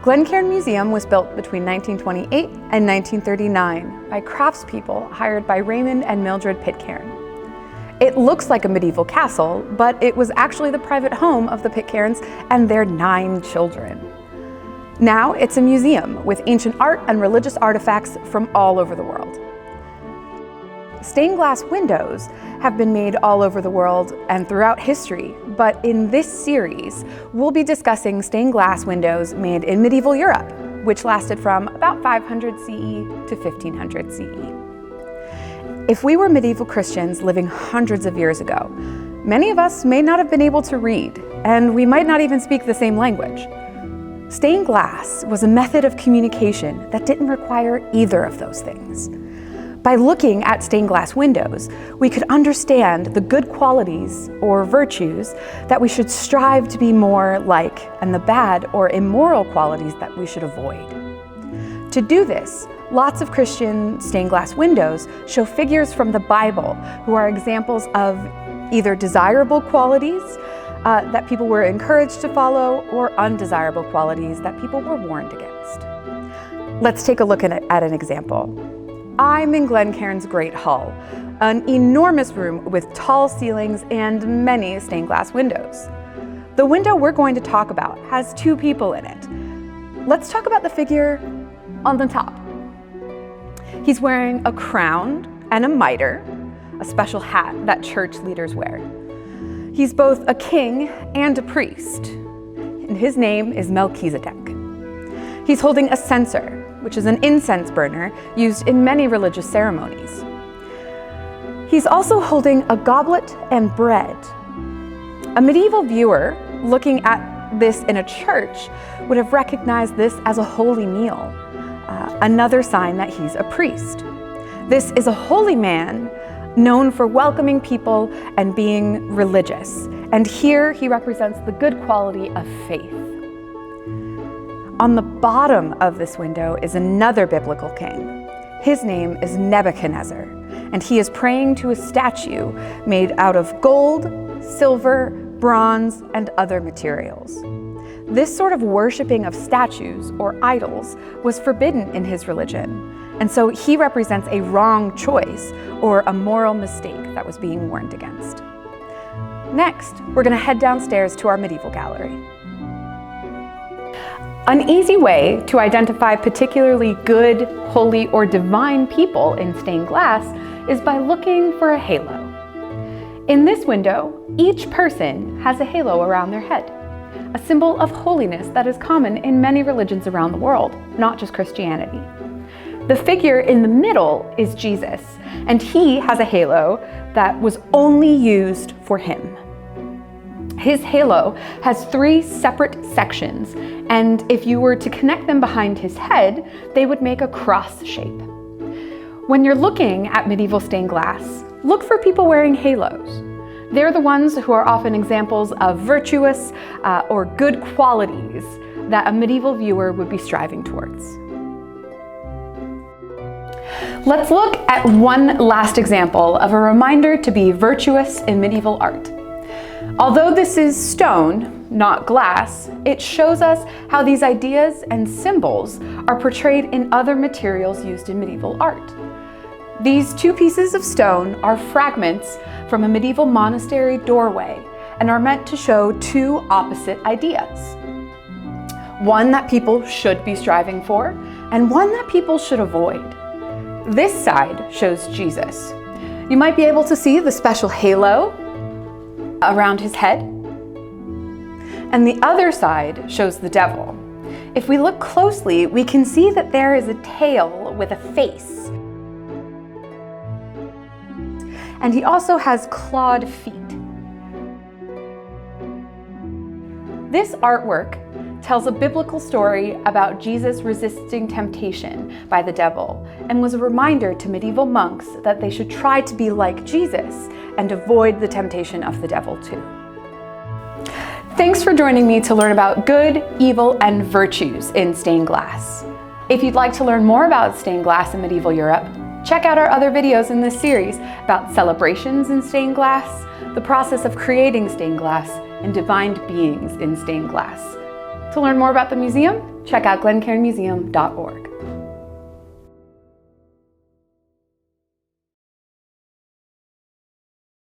Glencairn Museum was built between 1928 and 1939 by craftspeople hired by Raymond and Mildred Pitcairn. It looks like a medieval castle, but it was actually the private home of the Pitcairns and their 9 children. Now it's a museum with ancient art and religious artifacts from all over the world. Stained glass windows have been made all over the world and throughout history, but in this series, we'll be discussing stained glass windows made in medieval Europe, which lasted from about 500 CE to 1500 CE. If we were medieval Christians living hundreds of years ago, many of us may not have been able to read, and we might not even speak the same language. Stained glass was a method of communication that didn't require either of those things. By looking at stained glass windows, we could understand the good qualities or virtues that we should strive to be more like, and the bad or immoral qualities that we should avoid. To do this, lots of Christian stained glass windows show figures from the Bible who are examples of either desirable qualities that people were encouraged to follow, or undesirable qualities that people were warned against. Let's take a look at an example. I'm in Glencairn's Great Hall, an enormous room with tall ceilings and many stained glass windows. The window we're going to talk about has 2 people in it. Let's talk about the figure on the top. He's wearing a crown and a mitre, a special hat that church leaders wear. He's both a king and a priest, and his name is Melchizedek. He's holding a censer, which is an incense burner used in many religious ceremonies. He's also holding a goblet and bread. A medieval viewer looking at this in a church would have recognized this as a holy meal, another sign that he's a priest. This is a holy man known for welcoming people and being religious, and here he represents the good quality of faith. On the bottom of this window is another biblical king. His name is Nebuchadnezzar, and he is praying to a statue made out of gold, silver, bronze, and other materials. This sort of worshiping of statues or idols was forbidden in his religion, and so he represents a wrong choice or a moral mistake that was being warned against. Next, we're going to head downstairs to our medieval gallery. An easy way to identify particularly good, holy, or divine people in stained glass is by looking for a halo. In this window, each person has a halo around their head, a symbol of holiness that is common in many religions around the world, not just Christianity. The figure in the middle is Jesus, and he has a halo that was only used for him. His halo has 3 separate sections, and if you were to connect them behind his head, they would make a cross shape. When you're looking at medieval stained glass, look for people wearing halos. They're the ones who are often examples of virtuous or good qualities that a medieval viewer would be striving towards. Let's look at one last example of a reminder to be virtuous in medieval art. Although this is stone, not glass, it shows us how these ideas and symbols are portrayed in other materials used in medieval art. These 2 pieces of stone are fragments from a medieval monastery doorway and are meant to show 2 opposite ideas. One that people should be striving for, and one that people should avoid. This side shows Jesus. You might be able to see the special halo around his head, and the other side shows the devil. If we look closely, we can see that there is a tail with a face. And he also has clawed feet. This artwork tells a biblical story about Jesus resisting temptation by the devil, and was a reminder to medieval monks that they should try to be like Jesus and avoid the temptation of the devil too. Thanks for joining me to learn about good, evil, and virtues in stained glass. If you'd like to learn more about stained glass in medieval Europe, check out our other videos in this series about celebrations in stained glass, the process of creating stained glass, and divine beings in stained glass. To learn more about the museum, check out glencairnmuseum.org.